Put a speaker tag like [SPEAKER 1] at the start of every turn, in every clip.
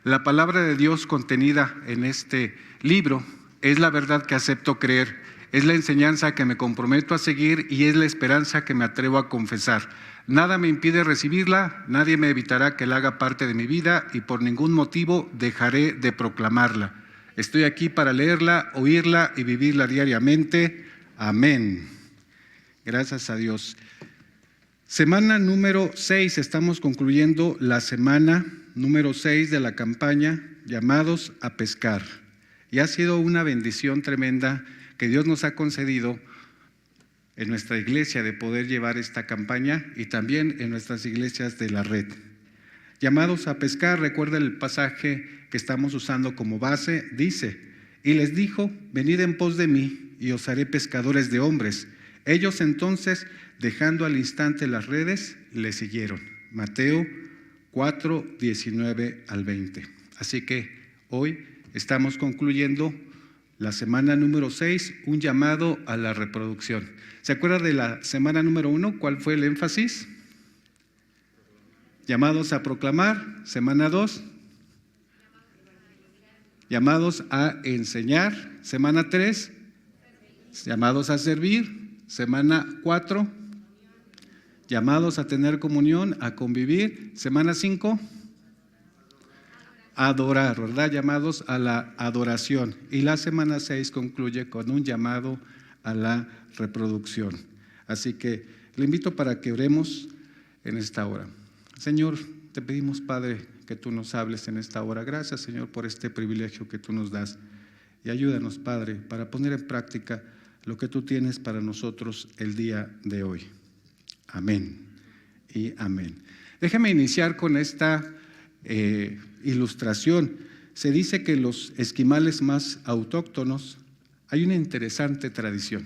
[SPEAKER 1] La palabra de Dios contenida en este libro es la verdad que acepto creer, es la enseñanza que me comprometo a seguir y es la esperanza que me atrevo a confesar. Nada me impide recibirla, nadie me evitará que la haga parte de mi vida y por ningún motivo dejaré de proclamarla. Estoy aquí para leerla, oírla y vivirla diariamente. Amén. Gracias a Dios. Semana número 6, estamos concluyendo la semana número 6 de la campaña Llamados a Pescar. Y ha sido una bendición tremenda que Dios nos ha concedido en nuestra iglesia de poder llevar esta campaña y también en nuestras iglesias de la red. Llamados a pescar, recuerda el pasaje que estamos usando como base, dice: y les dijo, venid en pos de mí y os haré pescadores de hombres. Ellos entonces, dejando al instante las redes, le siguieron. Mateo 4, 19 al 20. Así que hoy estamos concluyendo la semana número 6, un llamado a la reproducción. ¿Se acuerda de la semana número 1? ¿Cuál fue el énfasis? Llamados a proclamar. Semana 2, llamados a enseñar. Semana 3, llamados a servir. Semana 4, llamados a tener comunión, a convivir. Semana 5, adorar, ¿verdad? Llamados a la adoración. Y la semana 6 concluye con un llamado a la reproducción. Así que le invito para que oremos en esta hora. Señor, te pedimos, Padre, que tú nos hables en esta hora. Gracias, Señor, por este privilegio que tú nos das. Y ayúdanos, Padre, para poner en práctica lo que tú tienes para nosotros el día de hoy. Amén y amén. Déjame iniciar con esta ilustración. Se dice que los esquimales más autóctonos, hay una interesante tradición,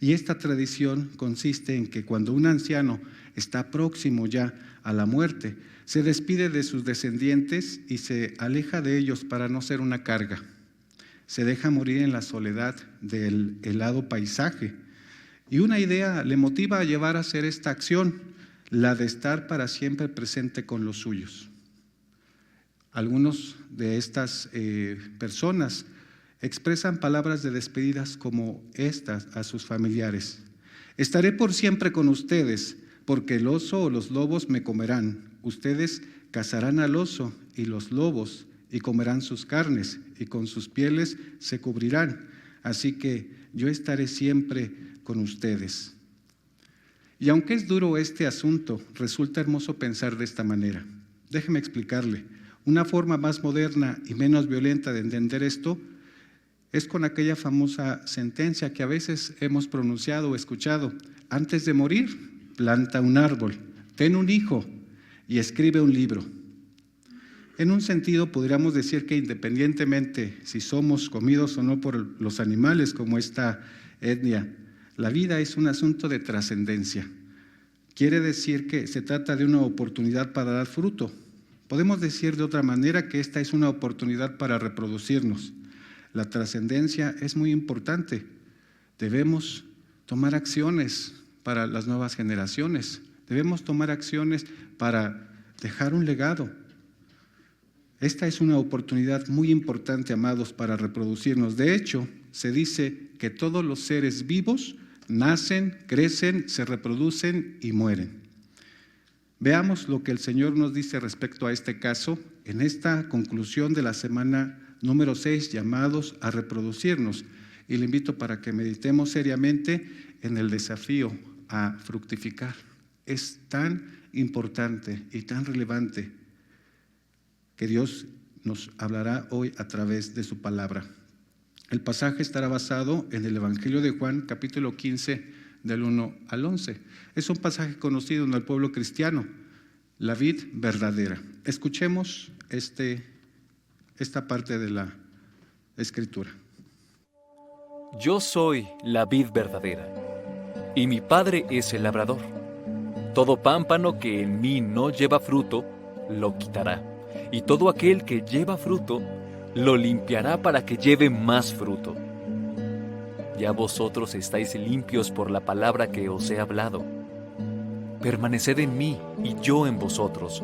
[SPEAKER 1] y esta tradición consiste en que cuando un anciano está próximo ya a la muerte, se despide de sus descendientes y se aleja de ellos para no ser una carga. Se deja morir en la soledad del helado paisaje, y una idea le motiva a llevar a hacer esta acción, la de estar para siempre presente con los suyos. Algunos de estas personas expresan palabras de despedidas como estas a sus familiares: estaré por siempre con ustedes, porque el oso o los lobos me comerán. Ustedes cazarán al oso y los lobos y comerán sus carnes y con sus pieles se cubrirán. Así que yo estaré siempre con ustedes. Y aunque es duro este asunto, resulta hermoso pensar de esta manera. Déjeme explicarle. Una forma más moderna y menos violenta de entender esto es con aquella famosa sentencia que a veces hemos pronunciado o escuchado: antes de morir, planta un árbol, ten un hijo y escribe un libro. En un sentido, podríamos decir que independientemente si somos comidos o no por los animales como esta etnia, la vida es un asunto de trascendencia. Quiere decir que se trata de una oportunidad para dar fruto. Podemos decir de otra manera que esta es una oportunidad para reproducirnos. La trascendencia es muy importante. Debemos tomar acciones para las nuevas generaciones. Debemos tomar acciones para dejar un legado. Esta es una oportunidad muy importante, amados, para reproducirnos. De hecho, se dice que todos los seres vivos nacen, crecen, se reproducen y mueren. Veamos lo que el Señor nos dice respecto a este caso en esta conclusión de la semana número 6, llamados a reproducirnos. Y le invito para que meditemos seriamente en el desafío a fructificar. Es tan importante y tan relevante que Dios nos hablará hoy a través de su palabra. El pasaje estará basado en el Evangelio de Juan, capítulo 15, del 1 al 11. Es un pasaje conocido en el pueblo cristiano, la vid verdadera. Escuchemos esta parte de la Escritura.
[SPEAKER 2] Yo soy la vid verdadera, y mi Padre es el labrador. Todo pámpano que en mí no lleva fruto, lo quitará, y todo aquel que lleva fruto, lo limpiará para que lleve más fruto. Ya vosotros estáis limpios por la palabra que os he hablado. Permaneced en mí y yo en vosotros.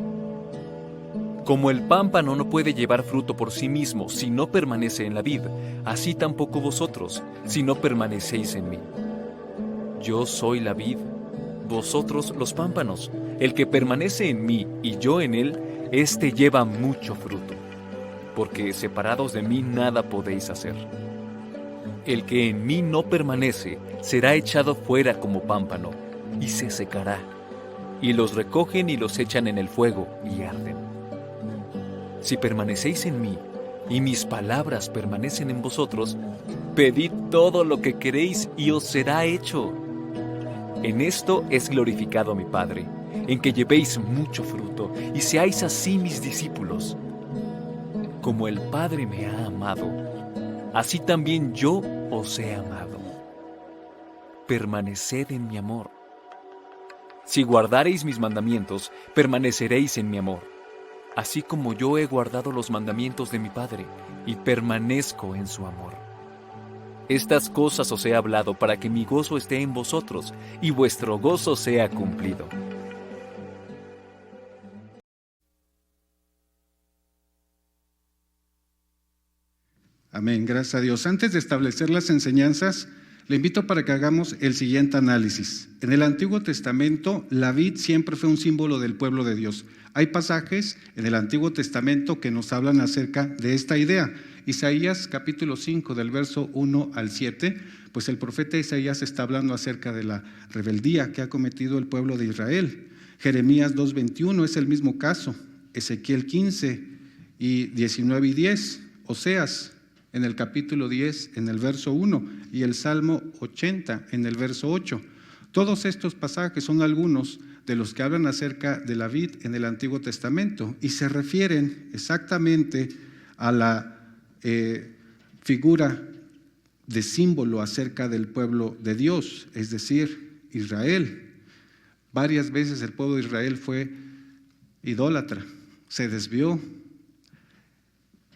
[SPEAKER 2] Como el pámpano no puede llevar fruto por sí mismo si no permanece en la vid, así tampoco vosotros, si no permanecéis en mí. Yo soy la vid, vosotros los pámpanos. El que permanece en mí y yo en él, éste lleva mucho fruto, porque separados de mí nada podéis hacer. El que en mí no permanece será echado fuera como pámpano, y se secará, y los recogen y los echan en el fuego, y arden. Si permanecéis en mí, y mis palabras permanecen en vosotros, pedid todo lo que queréis y os será hecho. En esto es glorificado mi Padre, en que llevéis mucho fruto, y seáis así mis discípulos. Como el Padre me ha amado, así también yo os he amado. Permaneced en mi amor. Si guardareis mis mandamientos, permaneceréis en mi amor, así como yo he guardado los mandamientos de mi Padre, y permanezco en su amor. Estas cosas os he hablado para que mi gozo esté en vosotros, y vuestro gozo sea cumplido.
[SPEAKER 1] Amén, gracias a Dios. Antes de establecer las enseñanzas, le invito para que hagamos el siguiente análisis. En el Antiguo Testamento, la vid siempre fue un símbolo del pueblo de Dios. Hay pasajes en el Antiguo Testamento que nos hablan acerca de esta idea. Isaías capítulo 5 del verso 1 al 7, pues el profeta Isaías está hablando acerca de la rebeldía que ha cometido el pueblo de Israel. Jeremías 2:21 es el mismo caso. Ezequiel 15 y 19 y 10. Oseas en el capítulo 10 en el verso 1 y el Salmo 80 en el verso 8. Todos estos pasajes son algunos de los que hablan acerca de la vid en el Antiguo Testamento y se refieren exactamente a la figura de símbolo acerca del pueblo de Dios, es decir, Israel. Varias veces el pueblo de Israel fue idólatra, se desvió.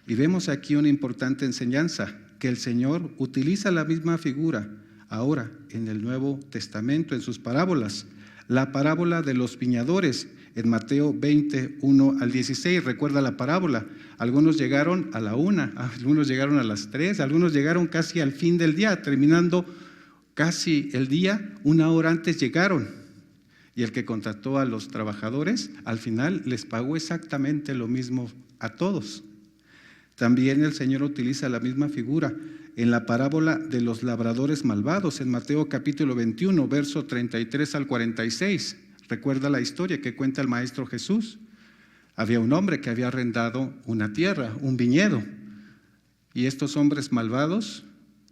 [SPEAKER 1] Y vemos aquí una importante enseñanza, que el Señor utiliza la misma figura ahora en el Nuevo Testamento, en sus parábolas. La parábola de los viñadores, en Mateo 20, 1 al 16, recuerda la parábola. Algunos llegaron a la 1, algunos llegaron a las 3, algunos llegaron casi al fin del día, terminando casi el día, 1 hora antes llegaron. Y el que contrató a los trabajadores, al final les pagó exactamente lo mismo a todos. También el Señor utiliza la misma figura en la parábola de los labradores malvados, en Mateo capítulo 21, verso 33 al 46. Recuerda la historia que cuenta el Maestro Jesús. Había un hombre que había arrendado una tierra, un viñedo, y estos hombres malvados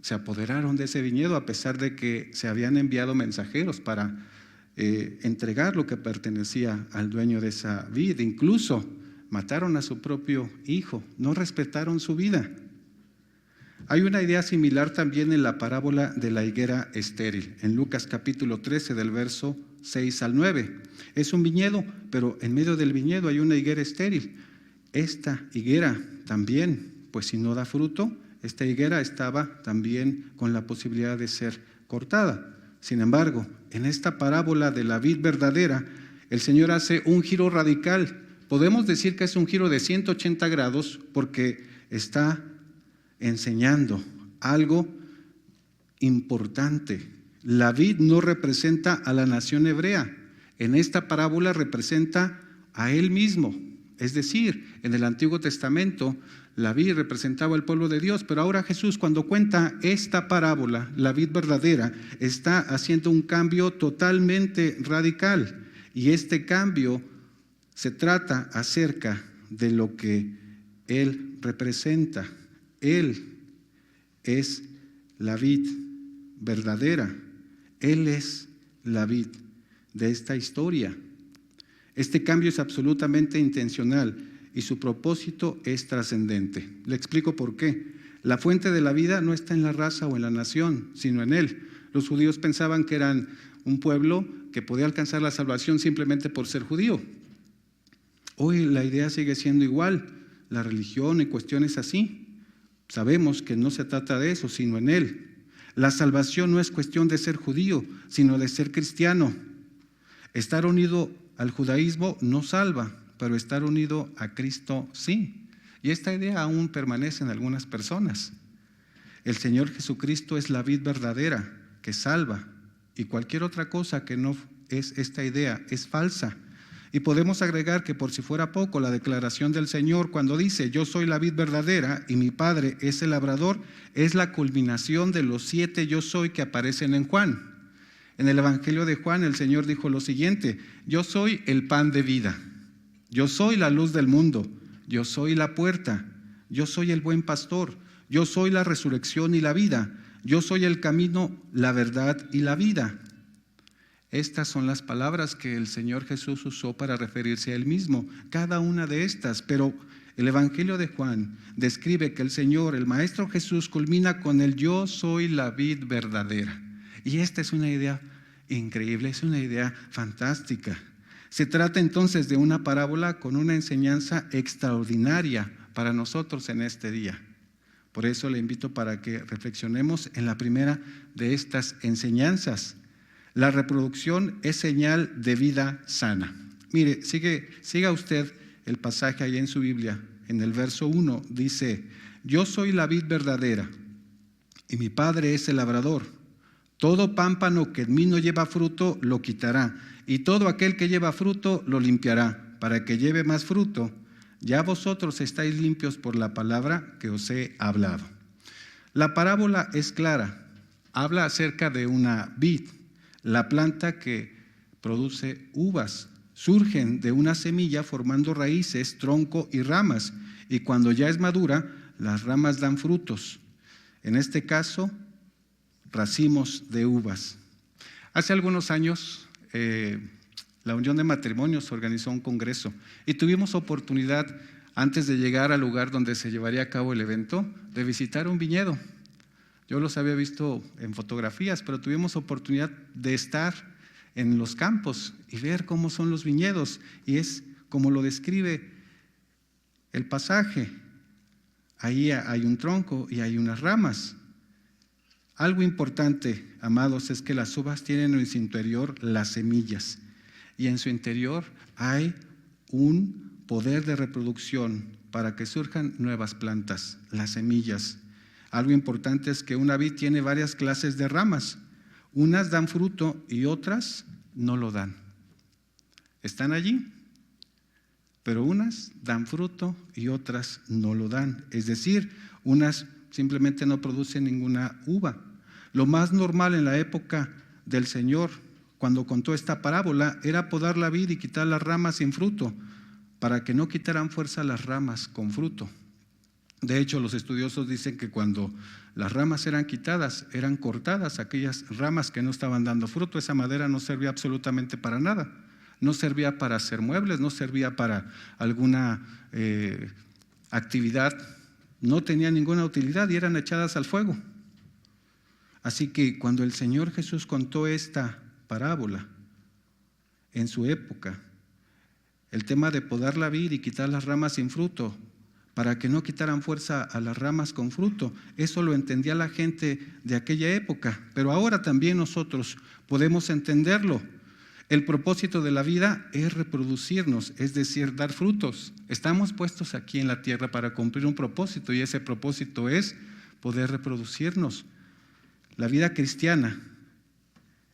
[SPEAKER 1] se apoderaron de ese viñedo a pesar de que se habían enviado mensajeros para entregar lo que pertenecía al dueño de esa vid. Incluso mataron a su propio hijo, no respetaron su vida. Hay una idea similar también en la parábola de la higuera estéril, en Lucas capítulo 13 del verso 6 al 9. Es un viñedo, pero en medio del viñedo hay una higuera estéril. Esta higuera también, pues si no da fruto, esta higuera estaba también con la posibilidad de ser cortada. Sin embargo, en esta parábola de la vid verdadera, el Señor hace un giro radical. Podemos decir que es un giro de 180 grados porque está enseñando algo importante. La vid no representa a la nación hebrea. En esta parábola representa a Él mismo. Es decir, en el Antiguo Testamento la vid representaba al pueblo de Dios, pero ahora Jesús, cuando cuenta esta parábola, la vid verdadera, está haciendo un cambio totalmente radical. Y este cambio se trata acerca de lo que Él representa. Él es la vid verdadera. Él es la vid de esta historia. Este cambio es absolutamente intencional y su propósito es trascendente. Le explico por qué. La fuente de la vida no está en la raza o en la nación, sino en Él. Los judíos pensaban que eran un pueblo que podía alcanzar la salvación simplemente por ser judío. Hoy la idea sigue siendo igual, la religión y cuestiones así. Sabemos que no se trata de eso, sino en Él. La salvación no es cuestión de ser judío, sino de ser cristiano. Estar unido al judaísmo no salva, pero estar unido a Cristo sí. Y esta idea aún permanece en algunas personas. El Señor Jesucristo es la vid verdadera que salva, y cualquier otra cosa que no es esta idea es falsa. Y podemos agregar que, por si fuera poco, la declaración del Señor cuando dice: yo soy la vid verdadera y mi Padre es el labrador, es la culminación de los 7 yo soy que aparecen en Juan. En el Evangelio de Juan el Señor dijo lo siguiente: yo soy el pan de vida, yo soy la luz del mundo, yo soy la puerta, yo soy el buen pastor, yo soy la resurrección y la vida, yo soy el camino, la verdad y la vida. Estas son las palabras que el Señor Jesús usó para referirse a Él mismo, cada una de estas, pero el Evangelio de Juan describe que el Señor, el Maestro Jesús, culmina con el yo soy la vid verdadera. Y esta es una idea increíble, es una idea fantástica. Se trata entonces de una parábola con una enseñanza extraordinaria para nosotros en este día. Por eso le invito para que reflexionemos en la primera de estas enseñanzas. La reproducción es señal de vida sana. Mire, siga usted el pasaje ahí en su Biblia. En el verso 1 dice: yo soy la vid verdadera y mi Padre es el labrador. Todo pámpano que en mí no lleva fruto lo quitará, y todo aquel que lleva fruto lo limpiará, para que lleve más fruto. Ya vosotros estáis limpios por la palabra que os he hablado. La parábola es clara. Habla acerca de una vid, la planta que produce uvas. Surgen de una semilla formando raíces, tronco y ramas, y cuando ya es madura, las ramas dan frutos. En este caso, racimos de uvas. Hace algunos años, la Unión de Matrimonios organizó un congreso y tuvimos oportunidad, antes de llegar al lugar donde se llevaría a cabo el evento, de visitar un viñedo. Yo los había visto en fotografías, pero tuvimos oportunidad de estar en los campos y ver cómo son los viñedos, y es como lo describe el pasaje. Ahí hay un tronco y hay unas ramas. Algo importante, amados, es que las uvas tienen en su interior las semillas, y en su interior hay un poder de reproducción para que surjan nuevas plantas, las semillas. Algo importante es que una vid tiene varias clases de ramas. Unas dan fruto y otras no lo dan. Están allí, pero unas dan fruto y otras no lo dan. Es decir, unas simplemente no producen ninguna uva. Lo más normal en la época del Señor, cuando contó esta parábola, era podar la vid y quitar las ramas sin fruto, para que no quitaran fuerza las ramas con fruto. De hecho, los estudiosos dicen que cuando las ramas eran quitadas, eran cortadas aquellas ramas que no estaban dando fruto. Esa madera no servía absolutamente para nada. No servía para hacer muebles, no servía para alguna actividad. No tenía ninguna utilidad y eran echadas al fuego. Así que cuando el Señor Jesús contó esta parábola, en su época, el tema de podar la vid y quitar las ramas sin fruto, para que no quitaran fuerza a las ramas con fruto, eso lo entendía la gente de aquella época, pero ahora también nosotros podemos entenderlo. El propósito de la vida es reproducirnos, es decir, dar frutos. Estamos puestos aquí en la tierra para cumplir un propósito, y ese propósito es poder reproducirnos. La vida cristiana,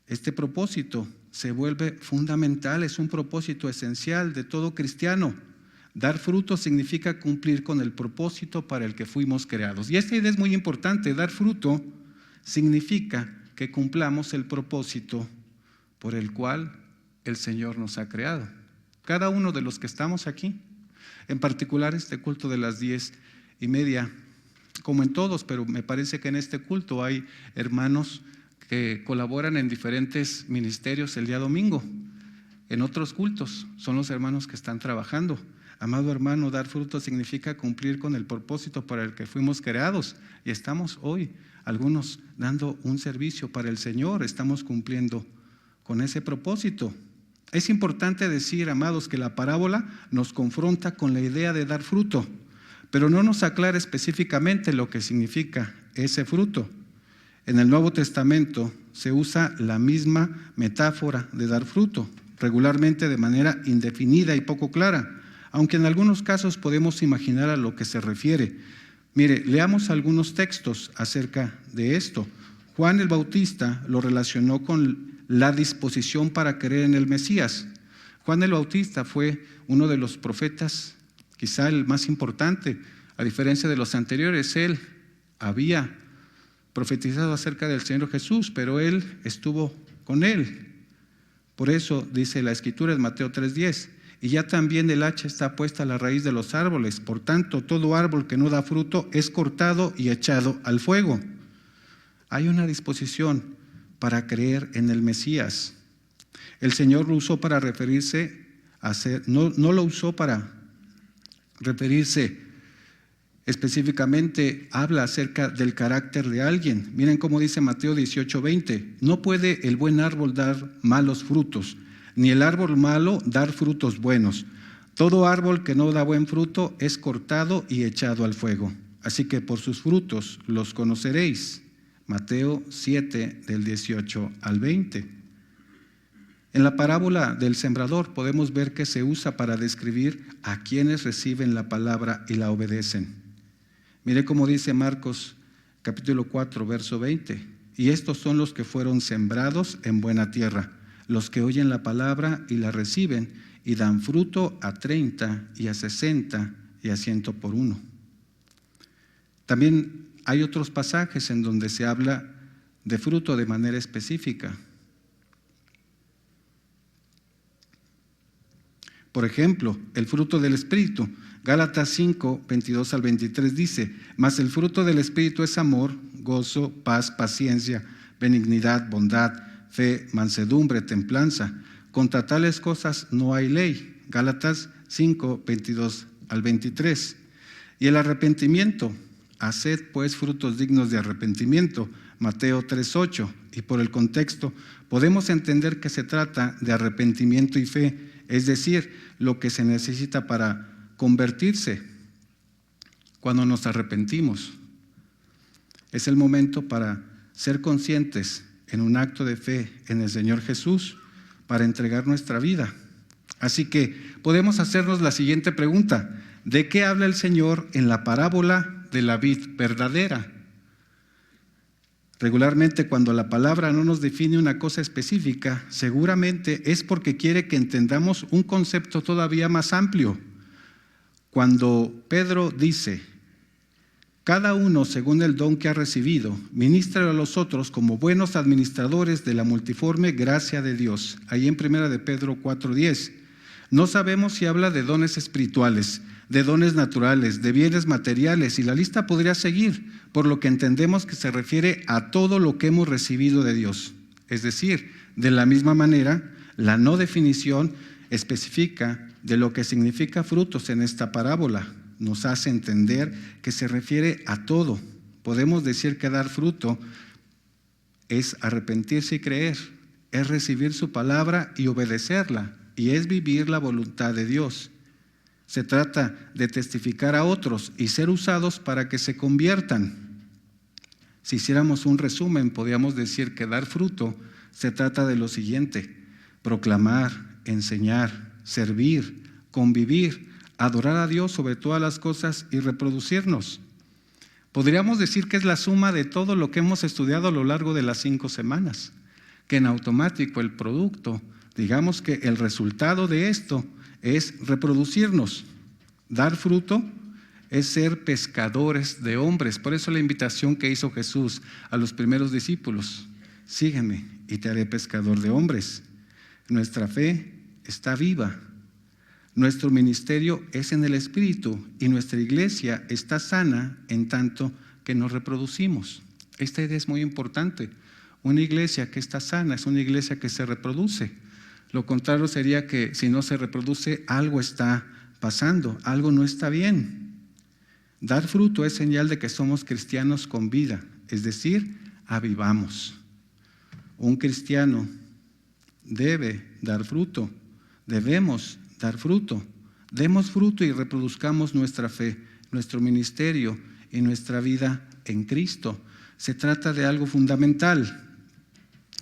[SPEAKER 1] este propósito se vuelve fundamental, es un propósito esencial de todo cristiano. Dar fruto significa cumplir con el propósito para el que fuimos creados. Y esta idea es muy importante. Dar fruto significa que cumplamos el propósito por el cual el Señor nos ha creado. Cada uno de los que estamos aquí, en particular este culto de las 10:30, como en todos, pero me parece que en este culto hay hermanos que colaboran en diferentes ministerios el día domingo. En otros cultos son los hermanos que están trabajando. Amado hermano, dar fruto significa cumplir con el propósito para el que fuimos creados, y estamos hoy, algunos, dando un servicio para el Señor, estamos cumpliendo con ese propósito. Es importante decir, amados, que la parábola nos confronta con la idea de dar fruto, pero no nos aclara específicamente lo que significa ese fruto. En el Nuevo Testamento se usa la misma metáfora de dar fruto, regularmente de manera indefinida y poco clara. aunque en algunos casos podemos imaginar a lo que se refiere. Mire, leamos algunos textos acerca de esto. Juan el Bautista lo relacionó con la disposición para creer en el Mesías. Juan el Bautista fue uno de los profetas, quizá el más importante, a diferencia de los anteriores. Él había profetizado acerca del Señor Jesús, pero él estuvo con él. Por eso dice la Escritura en Mateo 3:10, y ya también el hacha está puesta a la raíz de los árboles, por tanto todo árbol que no da fruto es cortado y echado al fuego. Hay una disposición para creer en el Mesías. El Señor lo usó para referirse a ser, no lo usó para referirse específicamente, habla acerca del carácter de alguien. Miren cómo dice Mateo 18:20, no puede el buen árbol dar malos frutos, ni el árbol malo dar frutos buenos. Todo árbol que no da buen fruto es cortado y echado al fuego. Así que por sus frutos los conoceréis. Mateo 7, del 18 al 20. En la parábola del sembrador podemos ver que se usa para describir a quienes reciben la palabra y la obedecen. Mire cómo dice Marcos capítulo 4, verso 20. Y estos son los que fueron sembrados en buena tierra, los que oyen la palabra y la reciben y dan fruto a 30 y a 60 y a 100 por uno. También hay otros pasajes en donde se habla de fruto de manera específica. Por ejemplo, el fruto del Espíritu. Gálatas 5, 22 al 23 dice, mas el fruto del Espíritu es amor, gozo, paz, paciencia, benignidad, bondad, fe, mansedumbre, templanza. Contra tales cosas no hay ley. Gálatas 5, 22 al 23. Y el arrepentimiento. Haced pues frutos dignos de arrepentimiento. Mateo 3, 8. Y por el contexto podemos entender que se trata de arrepentimiento y fe, es decir, lo que se necesita para convertirse. Cuando nos arrepentimos, es el momento para ser conscientes en un acto de fe en el Señor Jesús, para entregar nuestra vida. Así que podemos hacernos la siguiente pregunta: ¿de qué habla el Señor en la parábola de la vid verdadera? Regularmente, cuando la palabra no nos define una cosa específica, seguramente es porque quiere que entendamos un concepto todavía más amplio. Cuando Pedro dice, cada uno según el don que ha recibido, ministra a los otros como buenos administradores de la multiforme gracia de Dios. Ahí en 1 de Pedro 4:10. No sabemos si habla de dones espirituales, de dones naturales, de bienes materiales, y la lista podría seguir, por lo que entendemos que se refiere a todo lo que hemos recibido de Dios. Es decir, de la misma manera, la no definición específica de lo que significa frutos en esta parábola nos hace entender que se refiere a todo. Podemos decir que dar fruto es arrepentirse y creer, es recibir su palabra y obedecerla, y es vivir la voluntad de Dios. Se trata de testificar a otros y ser usados para que se conviertan. Si hiciéramos un resumen, podríamos decir que dar fruto se trata de lo siguiente: proclamar, enseñar, servir, convivir, adorar a Dios sobre todas las cosas y reproducirnos. Podríamos decir que es la suma de todo lo que hemos estudiado a lo largo de las 5 semanas, que en automático el producto, digamos que el resultado de esto es reproducirnos. Dar fruto es ser pescadores de hombres. Por eso la invitación que hizo Jesús a los primeros discípulos: sígueme y te haré pescador de hombres. Nuestra fe está viva. Nuestro ministerio es en el Espíritu y nuestra iglesia está sana en tanto que nos reproducimos. Esta idea es muy importante. Una iglesia que está sana es una iglesia que se reproduce. Lo contrario sería que si no se reproduce, algo está pasando, algo no está bien. Dar fruto es señal de que somos cristianos con vida, es decir, avivamos. Un cristiano debe dar fruto, debemos dar fruto. Demos fruto y reproduzcamos nuestra fe, nuestro ministerio y nuestra vida en Cristo. Se trata de algo fundamental.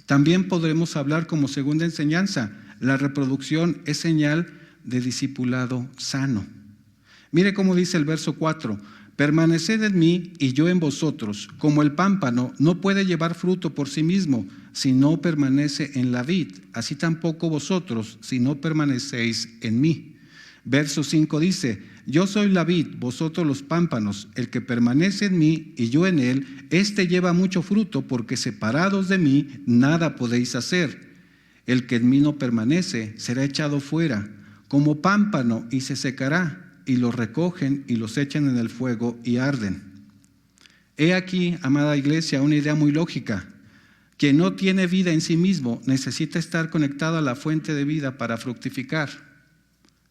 [SPEAKER 1] También podremos hablar como segunda enseñanza: la reproducción es señal de discipulado sano. Mire cómo dice el verso 4: permaneced en mí y yo en vosotros, como el pámpano no puede llevar fruto por sí mismo si no permanece en la vid, así tampoco vosotros si no permanecéis en mí. Verso 5 dice: yo soy la vid, vosotros los pámpanos, el que permanece en mí y yo en él, éste lleva mucho fruto, porque separados de mí nada podéis hacer. El que en mí no permanece será echado fuera como pámpano y se secará, y los recogen y los echan en el fuego y arden. He aquí, amada iglesia, una idea muy lógica. Quien no tiene vida en sí mismo necesita estar conectado a la fuente de vida para fructificar.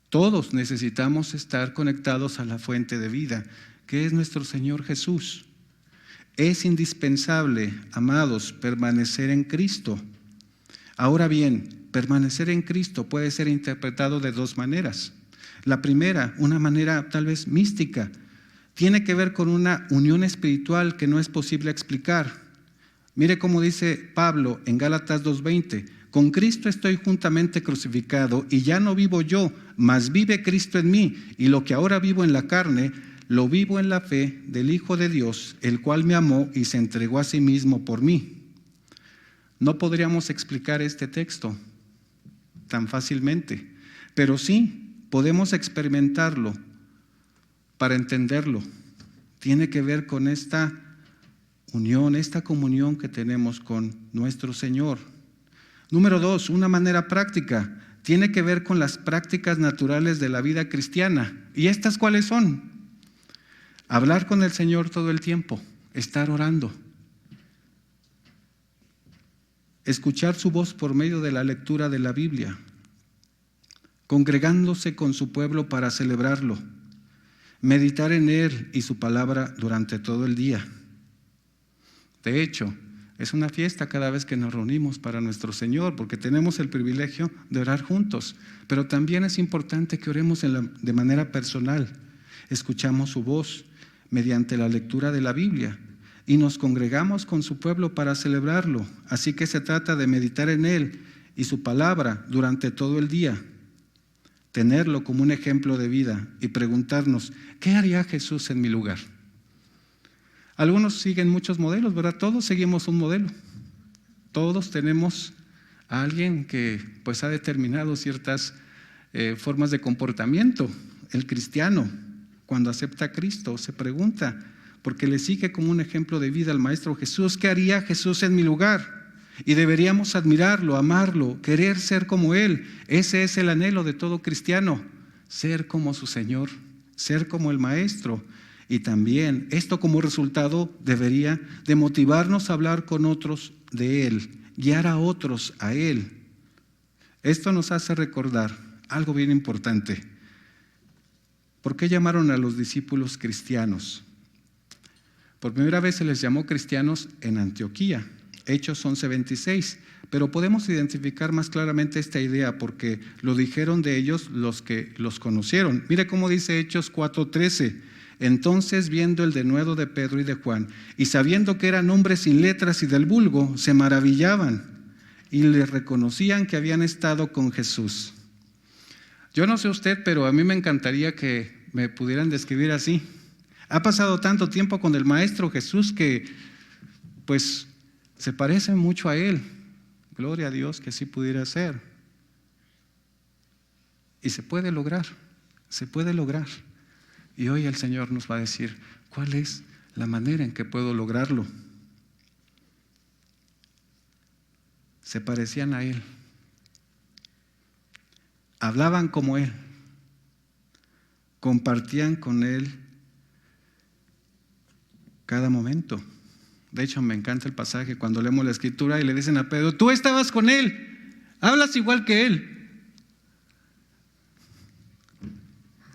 [SPEAKER 1] Todos necesitamos estar conectados a la fuente de vida, que es nuestro Señor Jesús. Es indispensable, amados, permanecer en Cristo. Ahora bien, permanecer en Cristo puede ser interpretado de dos maneras. La primera, una manera tal vez mística, tiene que ver con una unión espiritual que no es posible explicar. Mire cómo dice Pablo en Gálatas 2:20: con Cristo estoy juntamente crucificado y ya no vivo yo, mas vive Cristo en mí, y lo que ahora vivo en la carne, lo vivo en la fe del Hijo de Dios, el cual me amó y se entregó a sí mismo por mí. No podríamos explicar este texto tan fácilmente, pero sí podemos experimentarlo para entenderlo. Tiene que ver con esta unión, esta comunión que tenemos con nuestro Señor. Número 2, una manera práctica, tiene que ver con las prácticas naturales de la vida cristiana. ¿Y estas cuáles son? Hablar con el Señor todo el tiempo, estar orando, escuchar su voz por medio de la lectura de la Biblia, congregándose con su pueblo para celebrarlo, meditar en Él y su palabra durante todo el día. De hecho, es una fiesta cada vez que nos reunimos para nuestro Señor, porque tenemos el privilegio de orar juntos, pero también es importante que oremos de manera personal. Escuchamos su voz mediante la lectura de la Biblia y nos congregamos con su pueblo para celebrarlo. Así que se trata de meditar en Él y su palabra durante todo el día, tenerlo como un ejemplo de vida y preguntarnos: ¿qué haría Jesús en mi lugar? Algunos siguen muchos modelos, ¿verdad? Todos seguimos un modelo. Todos tenemos a alguien que pues ha determinado ciertas formas de comportamiento. El cristiano, cuando acepta a Cristo, se pregunta, porque le sigue como un ejemplo de vida al Maestro Jesús: ¿qué haría Jesús en mi lugar? Y deberíamos admirarlo, amarlo, querer ser como Él. Ese es el anhelo de todo cristiano, ser como su Señor, ser como el Maestro. Y también esto como resultado debería de motivarnos a hablar con otros de Él, guiar a otros a Él. Esto nos hace recordar algo bien importante. ¿Por qué llamaron a los discípulos cristianos? Por primera vez se les llamó cristianos en Antioquía, Hechos 11:26, pero podemos identificar más claramente esta idea porque lo dijeron de ellos los que los conocieron. Mire cómo dice Hechos 4:13. Entonces, viendo el denuedo de Pedro y de Juan, y sabiendo que eran hombres sin letras y del vulgo, se maravillaban y les reconocían que habían estado con Jesús. Yo no sé usted, pero a mí me encantaría que me pudieran describir así. Ha pasado tanto tiempo con el Maestro Jesús que pues se parece mucho a Él. Gloria a Dios que así pudiera ser. Y se puede lograr, se puede lograr. Y hoy el Señor nos va a decir cuál es la manera en que puedo lograrlo. Se parecían a Él, hablaban como Él, compartían con Él cada momento. De hecho, me encanta el pasaje cuando leemos la Escritura y le dicen a Pedro: tú estabas con Él, hablas igual que Él.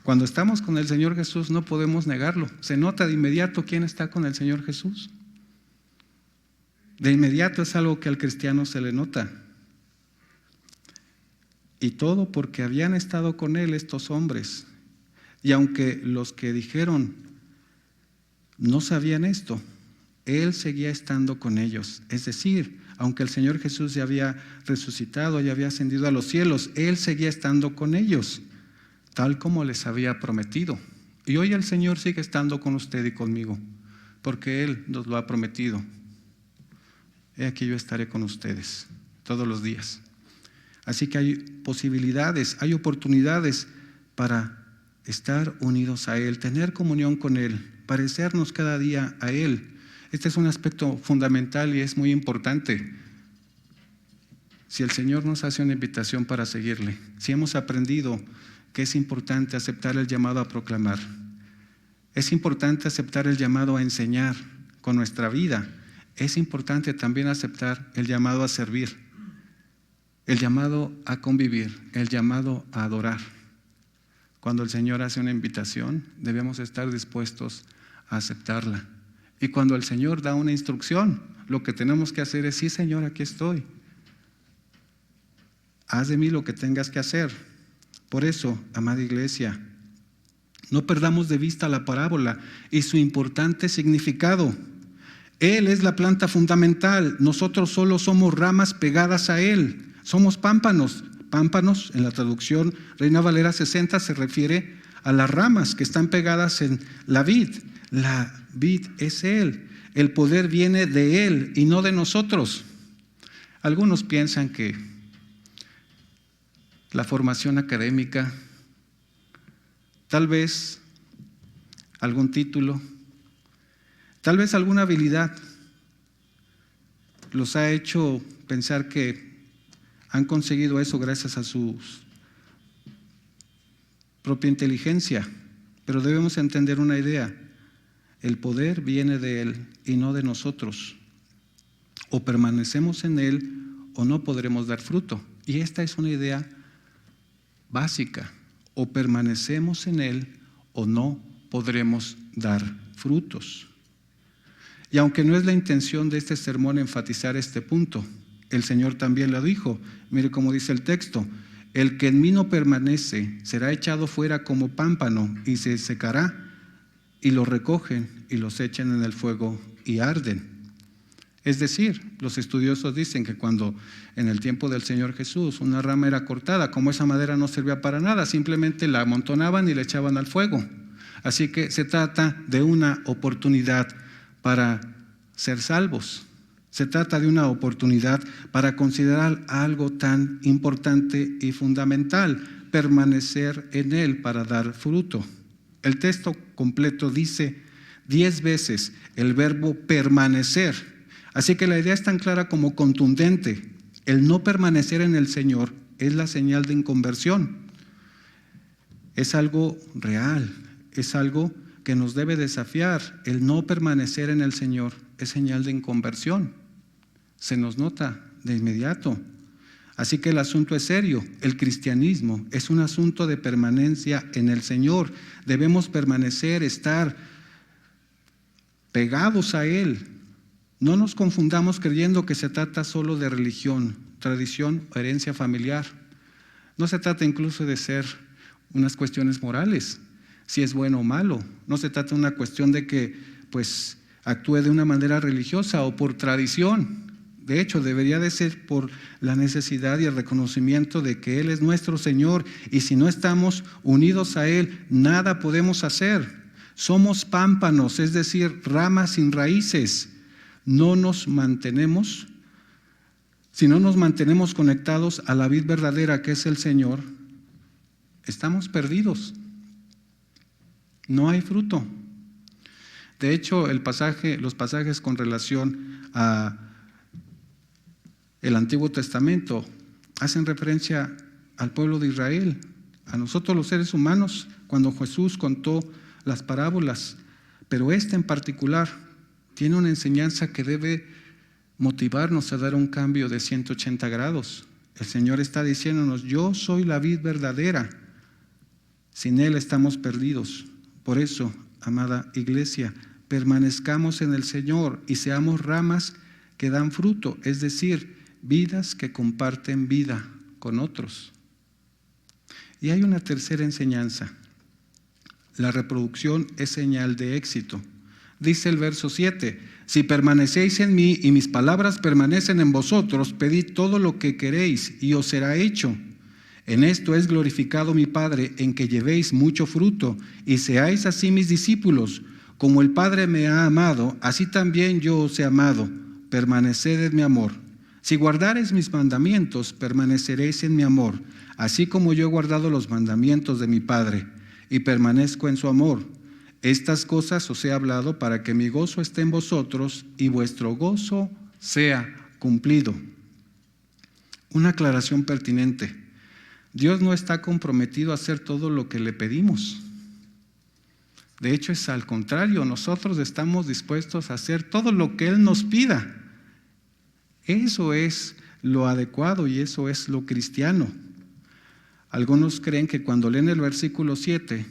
[SPEAKER 1] Cuando estamos con el Señor Jesús no podemos negarlo. Se nota de inmediato quién está con el Señor Jesús. De inmediato es algo que al cristiano se le nota. Y todo porque habían estado con Él estos hombres. Y aunque los que dijeron no sabían esto, Él seguía estando con ellos. Es decir, aunque el Señor Jesús ya había resucitado, ya había ascendido a los cielos, Él seguía estando con ellos. tal como les había prometido. Y hoy el Señor sigue estando con usted y conmigo, porque Él nos lo ha prometido. He aquí yo estaré con ustedes todos los días. Así que hay posibilidades, hay oportunidades para estar unidos a Él, tener comunión con Él, parecernos cada día a Él. Este es un aspecto fundamental y es muy importante. Si el Señor nos hace una invitación para seguirle, si hemos aprendido que es importante aceptar el llamado a proclamar, es importante aceptar el llamado a enseñar con nuestra vida, es importante también aceptar el llamado a servir, el llamado a convivir, el llamado a adorar. Cuando el Señor hace una invitación, debemos estar dispuestos a aceptarla. Y cuando el Señor da una instrucción, lo que tenemos que hacer es: sí, Señor, aquí estoy. Haz de mí lo que tengas que hacer. Por eso, amada iglesia, no perdamos de vista la parábola y su importante significado. Él es la planta fundamental, nosotros solo somos ramas pegadas a Él, somos pámpanos. Pámpanos, en la traducción Reina Valera 60, se refiere a las ramas que están pegadas en la vid. La vid es Él, el poder viene de Él y no de nosotros. Algunos piensan que la formación académica, tal vez algún título, tal vez alguna habilidad, los ha hecho pensar que han conseguido eso gracias a su propia inteligencia. Pero debemos entender una idea: el poder viene de Él y no de nosotros. O permanecemos en Él o no podremos dar fruto. Y esta es una idea básica: o permanecemos en Él o no podremos dar frutos. Y aunque no es la intención de este sermón enfatizar este punto, el Señor también lo dijo. Mire cómo dice el texto: el que en mí no permanece será echado fuera como pámpano y se secará, y lo recogen y los echan en el fuego y arden. Es decir, los estudiosos dicen que cuando en el tiempo del Señor Jesús una rama era cortada, como esa madera no servía para nada, simplemente la amontonaban y la echaban al fuego. Así que se trata de una oportunidad para ser salvos. Se trata de una oportunidad para considerar algo tan importante y fundamental: permanecer en Él para dar fruto. El texto completo dice 10 veces el verbo permanecer. Así que la idea es tan clara como contundente. El no permanecer en el Señor es la señal de inconversión. Es algo real, es algo que nos debe desafiar. El no permanecer en el Señor es señal de inconversión. Se nos nota de inmediato. Así que el asunto es serio. El cristianismo es un asunto de permanencia en el Señor. Debemos permanecer, estar pegados a Él. No nos confundamos creyendo que se trata solo de religión, tradición o herencia familiar. No se trata incluso de ser unas cuestiones morales, si es bueno o malo. No se trata de una cuestión de que actúe de una manera religiosa o por tradición. De hecho, debería de ser por la necesidad y el reconocimiento de que Él es nuestro Señor, y si no estamos unidos a Él, nada podemos hacer. Somos pámpanos, es decir, ramas sin raíces. Si no nos mantenemos conectados a la vid verdadera, que es el Señor, estamos perdidos. No hay fruto. De hecho, los pasajes con relación a el Antiguo Testamento hacen referencia al pueblo de Israel, a nosotros los seres humanos, cuando Jesús contó las parábolas. Pero esta en particular tiene una enseñanza que debe motivarnos a dar un cambio de 180 grados. El Señor está diciéndonos: yo soy la vid verdadera. Sin Él estamos perdidos. Por eso, amada iglesia, permanezcamos en el Señor y seamos ramas que dan fruto, es decir, vidas que comparten vida con otros. Y hay una tercera enseñanza: la reproducción es señal de éxito. Dice el verso 7: si permanecéis en mí y mis palabras permanecen en vosotros, pedid todo lo que queréis y os será hecho. En esto es glorificado mi Padre, en que llevéis mucho fruto y seáis así mis discípulos. Como el Padre me ha amado, así también yo os he amado. Permaneced en mi amor. Si guardareis mis mandamientos, permaneceréis en mi amor, así como yo he guardado los mandamientos de mi Padre, y permanezco en su amor. Estas cosas os he hablado para que mi gozo esté en vosotros y vuestro gozo sea cumplido. Una aclaración pertinente. Dios no está comprometido a hacer todo lo que le pedimos. De hecho, es al contrario, nosotros estamos dispuestos a hacer todo lo que Él nos pida. Eso es lo adecuado y eso es lo cristiano. Algunos creen que cuando leen el versículo 7,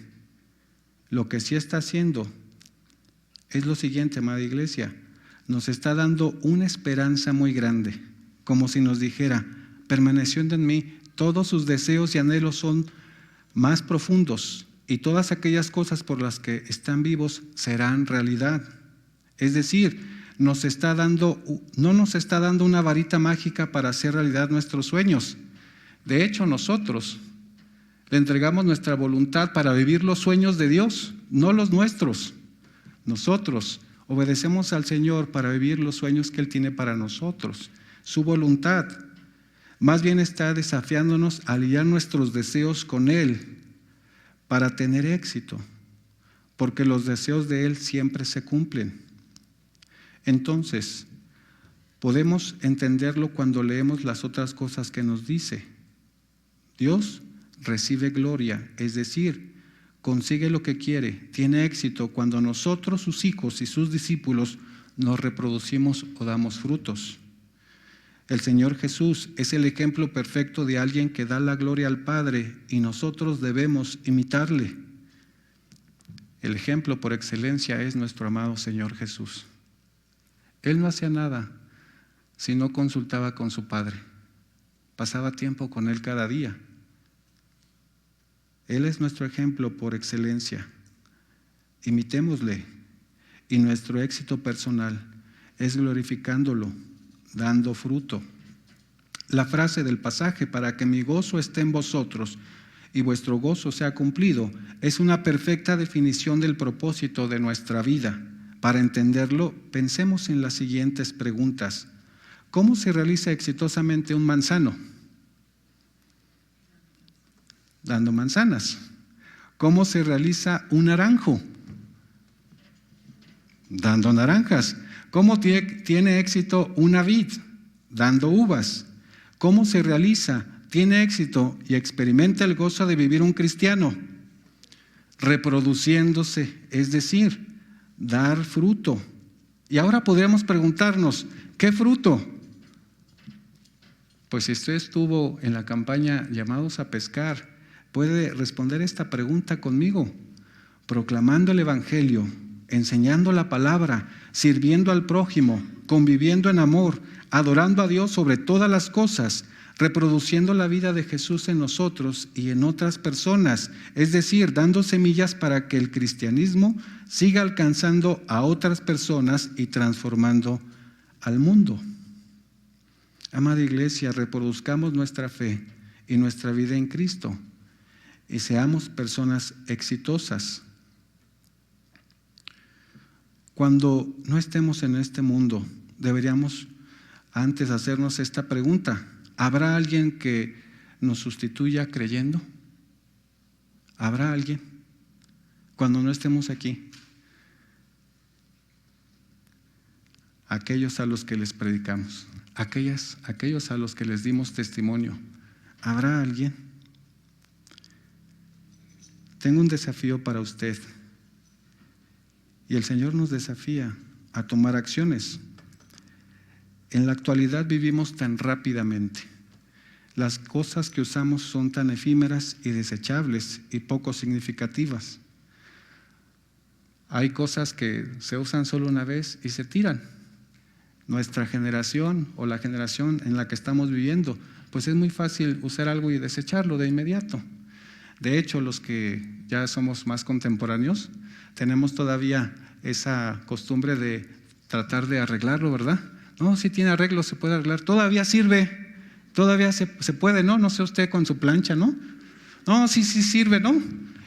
[SPEAKER 1] lo que sí está haciendo es lo siguiente, amada iglesia, nos está dando una esperanza muy grande, como si nos dijera, permaneciendo en mí, todos sus deseos y anhelos son más profundos y todas aquellas cosas por las que están vivos serán realidad. Es decir, no nos está dando una varita mágica para hacer realidad nuestros sueños. De hecho, nosotros le entregamos nuestra voluntad para vivir los sueños de Dios, no los nuestros. Nosotros obedecemos al Señor para vivir los sueños que Él tiene para nosotros, su voluntad. Más bien está desafiándonos a alinear nuestros deseos con Él para tener éxito, porque los deseos de Él siempre se cumplen. Entonces, podemos entenderlo cuando leemos las otras cosas que nos dice. Dios recibe gloria, es decir, consigue lo que quiere, tiene éxito cuando nosotros, sus hijos y sus discípulos, nos reproducimos o damos frutos. El Señor Jesús es el ejemplo perfecto de alguien que da la gloria al Padre y nosotros debemos imitarle. El ejemplo por excelencia es nuestro amado Señor Jesús. Él no hacía nada si no consultaba con su Padre. Pasaba tiempo con Él cada día. Él es nuestro ejemplo por excelencia. Imitémosle y nuestro éxito personal es glorificándolo, dando fruto. La frase del pasaje, para que mi gozo esté en vosotros y vuestro gozo sea cumplido, es una perfecta definición del propósito de nuestra vida. Para entenderlo, pensemos en las siguientes preguntas. ¿Cómo se realiza exitosamente un manzano? Dando manzanas. ¿Cómo se realiza un naranjo? Dando naranjas. ¿Cómo tiene éxito una vid? Dando uvas. ¿Cómo se realiza, tiene éxito y experimenta el gozo de vivir un cristiano? Reproduciéndose, es decir, dar fruto. Y ahora podríamos preguntarnos, ¿qué fruto? Pues si usted estuvo en la campaña Llamados a Pescar, puede responder esta pregunta conmigo, proclamando el Evangelio, enseñando la palabra, sirviendo al prójimo, conviviendo en amor, adorando a Dios sobre todas las cosas, reproduciendo la vida de Jesús en nosotros y en otras personas, es decir, dando semillas para que el cristianismo siga alcanzando a otras personas y transformando al mundo. Amada iglesia, reproduzcamos nuestra fe y nuestra vida en Cristo y seamos personas exitosas. Cuando no estemos en este mundo, deberíamos antes hacernos esta pregunta: ¿habrá alguien que nos sustituya creyendo? ¿Habrá alguien cuando no estemos aquí? Aquellos a los que les predicamos, aquellos a los que les dimos testimonio, ¿habrá alguien? Tengo un desafío para usted. Y el Señor nos desafía a tomar acciones. En la actualidad vivimos tan rápidamente. Las cosas que usamos son tan efímeras y desechables y poco significativas. Hay cosas que se usan solo una vez y se tiran. Nuestra generación o la generación en la que estamos viviendo, pues es muy fácil usar algo y desecharlo de inmediato. De hecho, los que ya somos más contemporáneos, tenemos todavía esa costumbre de tratar de arreglarlo, ¿verdad? No, si tiene arreglo, se puede arreglar, todavía sirve, Todavía se puede, ¿no? No sé usted con su plancha, ¿no? No, sí sirve, ¿no?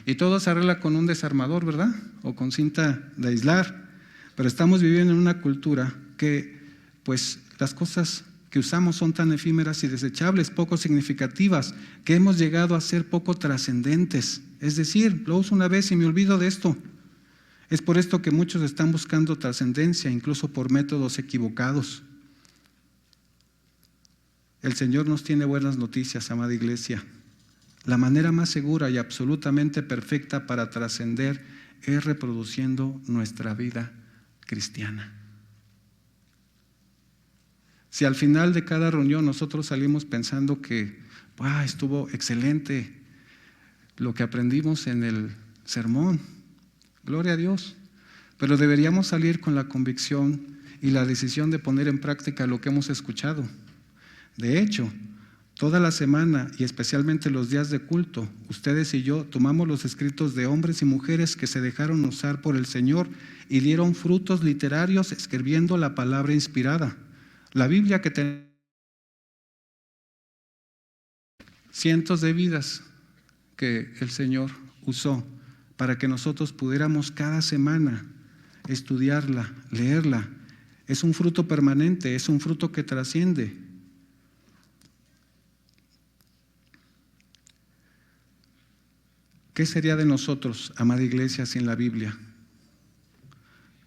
[SPEAKER 1] Y todo se arregla con un desarmador, ¿verdad? O con cinta de aislar. Pero estamos viviendo en una cultura que, pues, las cosas que usamos son tan efímeras y desechables, poco significativas, que hemos llegado a ser poco trascendentes. Es decir, lo uso una vez y me olvido de esto. Es por esto que muchos están buscando trascendencia, incluso por métodos equivocados. El Señor nos tiene buenas noticias, amada iglesia. La manera más segura y absolutamente perfecta para trascender es reproduciendo nuestra vida cristiana. Si al final de cada reunión nosotros salimos pensando que estuvo excelente lo que aprendimos en el sermón, gloria a Dios, pero deberíamos salir con la convicción y la decisión de poner en práctica lo que hemos escuchado. De hecho, toda la semana y especialmente los días de culto, ustedes y yo tomamos los escritos de hombres y mujeres que se dejaron usar por el Señor y dieron frutos literarios escribiendo la palabra inspirada. La Biblia que tiene cientos de vidas que el Señor usó para que nosotros pudiéramos cada semana estudiarla, leerla. Es un fruto permanente, es un fruto que trasciende. ¿Qué sería de nosotros, amada iglesia, sin la Biblia?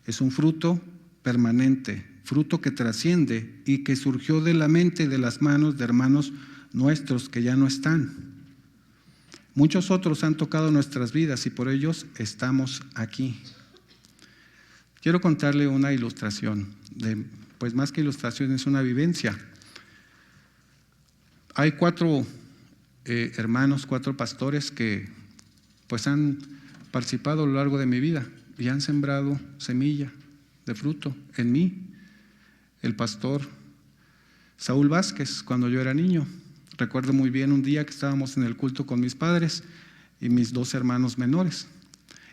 [SPEAKER 1] Es un fruto permanente, fruto que trasciende y que surgió de la mente y de las manos de hermanos nuestros que ya no están. Muchos otros han tocado nuestras vidas y por ellos estamos aquí. Quiero contarle una ilustración, pues más que ilustración es una vivencia. Hay 4 hermanos, 4 pastores que pues han participado a lo largo de mi vida y han sembrado semilla de fruto en mí. El pastor Saúl Vázquez, cuando yo era niño, recuerdo muy bien un día que estábamos en el culto con mis padres y mis 2 hermanos menores,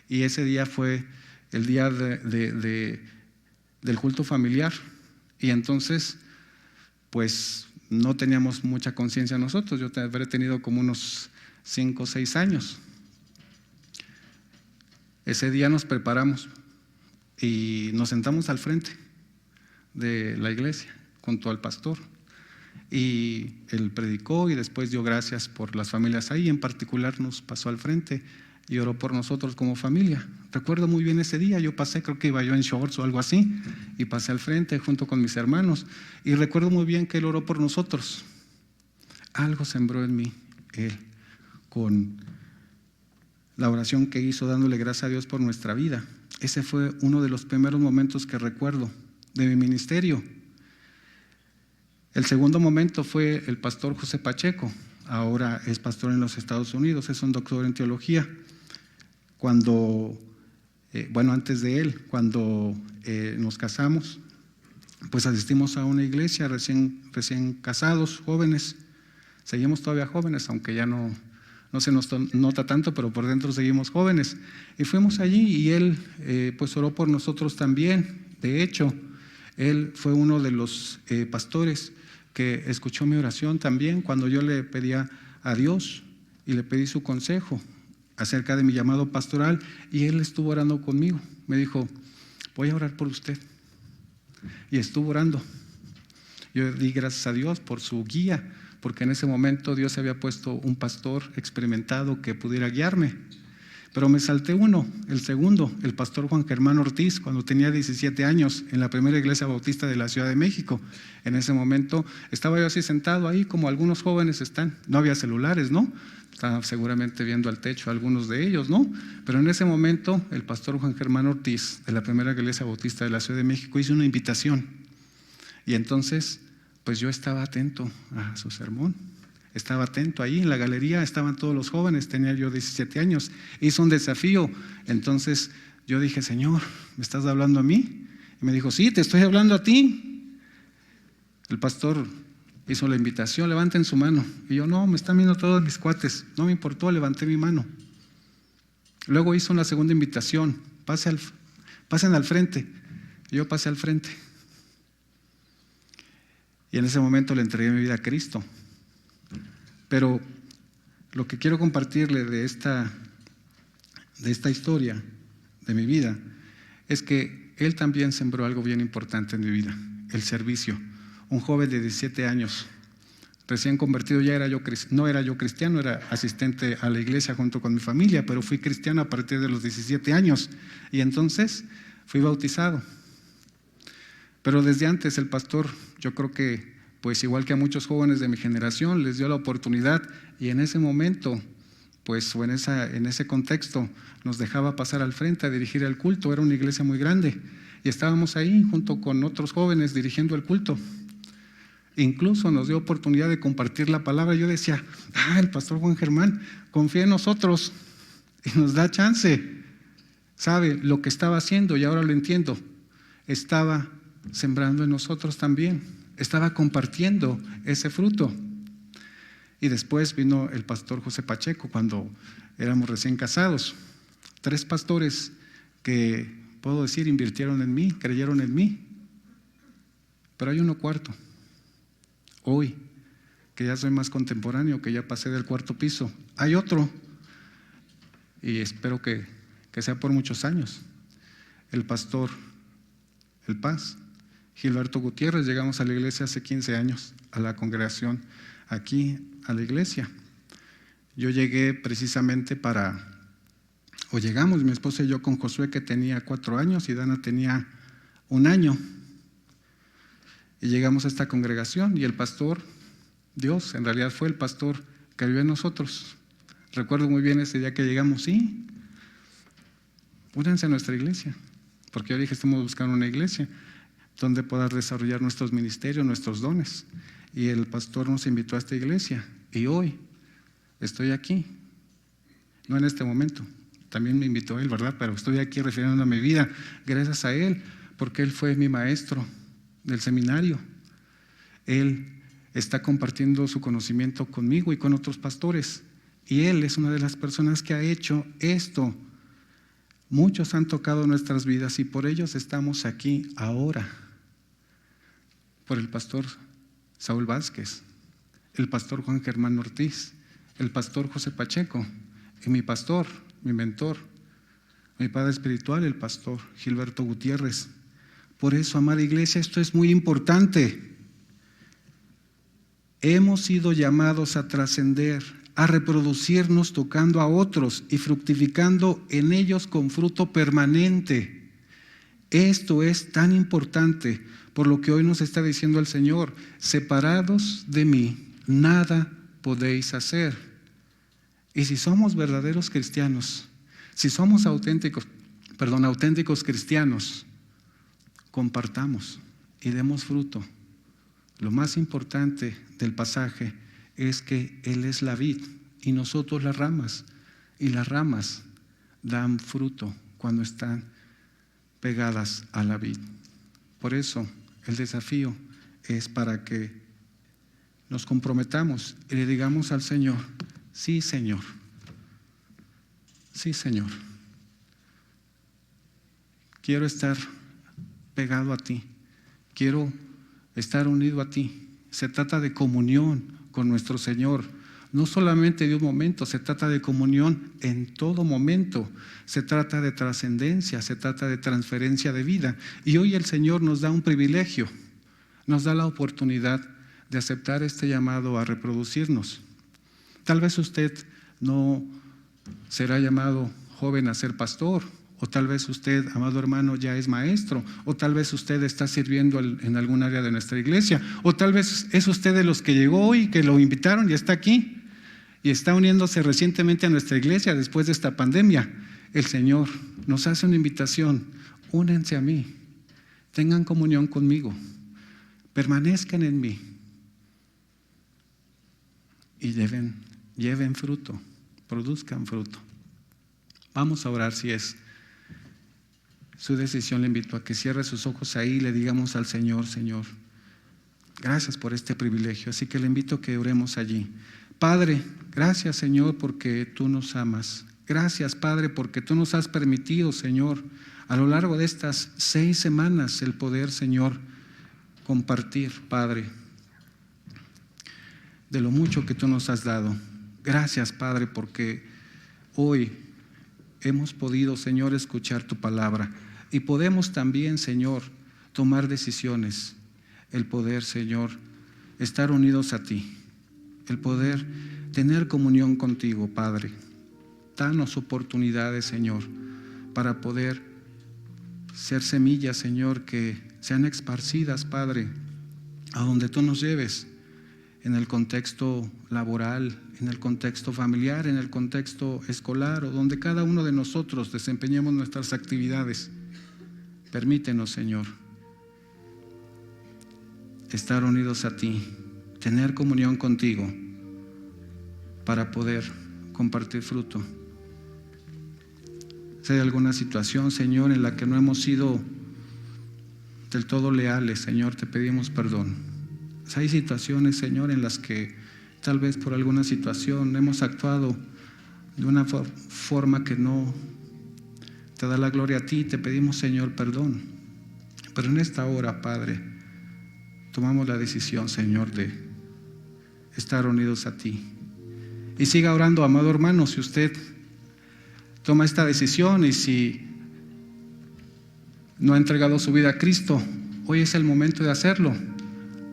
[SPEAKER 1] y ese día fue el día del culto familiar, y entonces pues no teníamos mucha conciencia nosotros. Yo habré tenido como unos 5 o 6 años. Ese día nos preparamos y nos sentamos al frente de la iglesia junto al pastor, y él predicó y después dio gracias por las familias ahí. En particular nos pasó al frente y oró por nosotros como familia. Recuerdo muy bien ese día, yo pasé, creo que iba yo en shorts o algo así, y pasé al frente junto con mis hermanos, y recuerdo muy bien que él oró por nosotros. Algo sembró en mí él con la oración que hizo, dándole gracias a Dios por nuestra vida. Ese fue uno de los primeros momentos que recuerdo de mi ministerio. El segundo momento fue el pastor José Pacheco, ahora es pastor en los Estados Unidos, es un doctor en teología. Antes de él, cuando nos casamos, pues asistimos a una iglesia recién casados, jóvenes. Seguimos todavía jóvenes, aunque ya no se nos nota tanto, pero por dentro seguimos jóvenes. Y fuimos allí y él pues oró por nosotros también. De hecho, él fue uno de los pastores que escuchó mi oración también cuando yo le pedía a Dios y le pedí su consejo acerca de mi llamado pastoral, y él estuvo orando conmigo. Me dijo: voy a orar por usted. Y estuvo orando. Yo di gracias a Dios por su guía, porque en ese momento Dios había puesto un pastor experimentado que pudiera guiarme. Pero me salté el segundo, el pastor Juan Germán Ortiz, cuando tenía 17 años, en la primera iglesia bautista de la Ciudad de México. En ese momento estaba yo así sentado ahí, como algunos jóvenes están. No había celulares, ¿no? Estaban seguramente viendo al techo algunos de ellos, ¿no? Pero en ese momento el pastor Juan Germán Ortiz, de la primera iglesia bautista de la Ciudad de México, hizo una invitación. Y entonces pues yo estaba atento a su sermón, estaba atento ahí en la galería, estaban todos los jóvenes, tenía yo 17 años, hizo un desafío. Entonces yo dije: Señor, ¿me estás hablando a mí? Y me dijo: sí, te estoy hablando a ti. El pastor hizo la invitación: levanten su mano. Y yo: no, me están viendo todos mis cuates. No me importó, levanté mi mano. Luego hizo una segunda invitación: pasen al frente. Y yo pasé al frente. Y en ese momento le entregué mi vida a Cristo. Pero lo que quiero compartirle de esta historia de mi vida es que él también sembró algo bien importante en mi vida, el servicio. Un joven de 17 años, recién convertido, no era yo cristiano, era asistente a la iglesia junto con mi familia, pero fui cristiano a partir de los 17 años y entonces fui bautizado. Pero desde antes el pastor, yo creo que pues igual que a muchos jóvenes de mi generación, les dio la oportunidad y en ese momento, pues o en ese contexto, nos dejaba pasar al frente a dirigir el culto. Era una iglesia muy grande y estábamos ahí junto con otros jóvenes dirigiendo el culto. Incluso nos dio oportunidad de compartir la palabra. Yo decía, el pastor Juan Germán confía en nosotros y nos da chance. Sabe lo que estaba haciendo y ahora lo entiendo. Estaba sembrando en nosotros también. Estaba compartiendo ese fruto. Y después vino el pastor José Pacheco cuando éramos recién casados. 3 pastores que, puedo decir, invirtieron en mí, creyeron en mí. Pero hay uno cuarto. Hoy, que ya soy más contemporáneo, que ya pasé del 4º piso, hay otro, y espero que sea por muchos años, el pastor El Paz, Gilberto Gutiérrez. Llegamos a la iglesia hace 15 años, a la congregación aquí, a la iglesia. Yo llegué precisamente llegamos mi esposa y yo con Josué, que tenía 4 años, y Dana tenía 1 año. Y llegamos a esta congregación y el pastor, Dios, en realidad fue el pastor que vivió en nosotros. Recuerdo muy bien ese día que llegamos, sí, únanse a nuestra iglesia, porque yo dije, estamos buscando una iglesia donde puedas desarrollar nuestros ministerios, nuestros dones. Y el pastor nos invitó a esta iglesia y hoy estoy aquí, no en este momento, también me invitó él, ¿verdad? Pero estoy aquí refiriéndome a mi vida gracias a él, porque él fue mi maestro del seminario. Él está compartiendo su conocimiento conmigo y con otros pastores, y él es una de las personas que ha hecho esto. Muchos han tocado nuestras vidas y por ellos estamos aquí ahora. Por el pastor Saúl Vázquez, el pastor Juan Germán Ortiz, el pastor José Pacheco y mi pastor, mi mentor, mi padre espiritual, el pastor Gilberto Gutiérrez. Por eso, amada iglesia, esto es muy importante. Hemos sido llamados a trascender, a reproducirnos tocando a otros y fructificando en ellos con fruto permanente. Esto es tan importante, por lo que hoy nos está diciendo el Señor: separados de mí, nada podéis hacer. Y si somos verdaderos cristianos, si somos auténticos cristianos, compartamos y demos fruto. Lo más importante del pasaje es que Él es la vid y nosotros las ramas, y las ramas dan fruto cuando están pegadas a la vid. Por eso el desafío es para que nos comprometamos y le digamos al Señor: sí, Señor, sí, Señor, quiero estar pegado a ti, quiero estar unido a ti. Se trata de comunión con nuestro Señor, no solamente de un momento, se trata de comunión en todo momento, se trata de trascendencia, se trata de transferencia de vida. Y hoy el Señor nos da un privilegio, nos da la oportunidad de aceptar este llamado a reproducirnos. Tal vez usted no será llamado joven a ser pastor, o tal vez usted, amado hermano, ya es maestro, o tal vez usted está sirviendo en algún área de nuestra iglesia, o tal vez es usted de los que llegó hoy, que lo invitaron y está aquí, y está uniéndose recientemente a nuestra iglesia después de esta pandemia. El Señor nos hace una invitación: únanse a mí, tengan comunión conmigo, permanezcan en mí y lleven fruto, produzcan fruto. Vamos a orar. Si es su decisión, le invito a que cierre sus ojos ahí y le digamos al Señor: Señor, gracias por este privilegio. Así que le invito a que oremos allí. Padre, gracias, Señor, porque tú nos amas. Gracias, Padre, porque tú nos has permitido, Señor, a lo largo de estas 6 semanas el poder, Señor, compartir, Padre. de lo mucho que tú nos has dado. Gracias, Padre, porque hoy hemos podido, Señor, escuchar tu palabra y podemos también, Señor, tomar decisiones. El poder, Señor, estar unidos a ti, el poder tener comunión contigo, Padre. Danos oportunidades, Señor, para poder ser semillas, Señor, que sean esparcidas, Padre, a donde tú nos lleves, en el contexto laboral, en el contexto familiar, en el contexto escolar, o donde cada uno de nosotros desempeñemos nuestras actividades. Permítenos, Señor, estar unidos a ti, tener comunión contigo, para poder compartir fruto. Si hay alguna situación, Señor, en la que no hemos sido del todo leales, Señor, te pedimos perdón. Si hay situaciones, Señor, en las que tal vez por alguna situación hemos actuado de una forma que no te da la gloria a ti, te pedimos, Señor, perdón. Pero en esta hora, Padre, tomamos la decisión, Señor, de estar unidos a ti. Y siga orando, amado hermano, si usted toma esta decisión y si no ha entregado su vida a Cristo, hoy es el momento de hacerlo.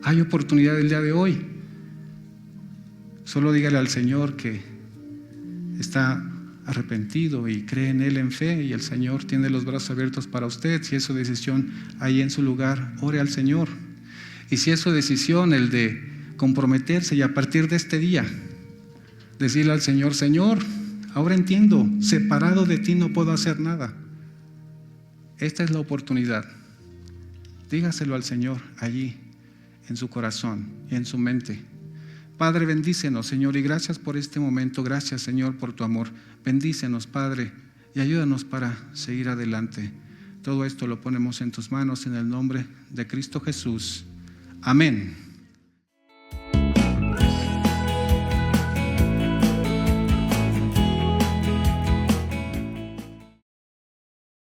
[SPEAKER 1] Hay oportunidad el día de hoy. Solo dígale al Señor que está arrepentido y cree en Él en fe, y el Señor tiene los brazos abiertos para usted. Si es su decisión ahí en su lugar, ore al Señor. Y si es su decisión el de comprometerse y a partir de este día decirle al Señor: Señor, ahora entiendo, separado de ti no puedo hacer nada. Esta es la oportunidad. Dígaselo al Señor allí, en su corazón y en su mente. Padre, bendícenos, Señor, y gracias por este momento. Gracias, Señor, por tu amor. Bendícenos, Padre, y ayúdanos para seguir adelante. Todo esto lo ponemos en tus manos en el nombre de Cristo Jesús. Amén.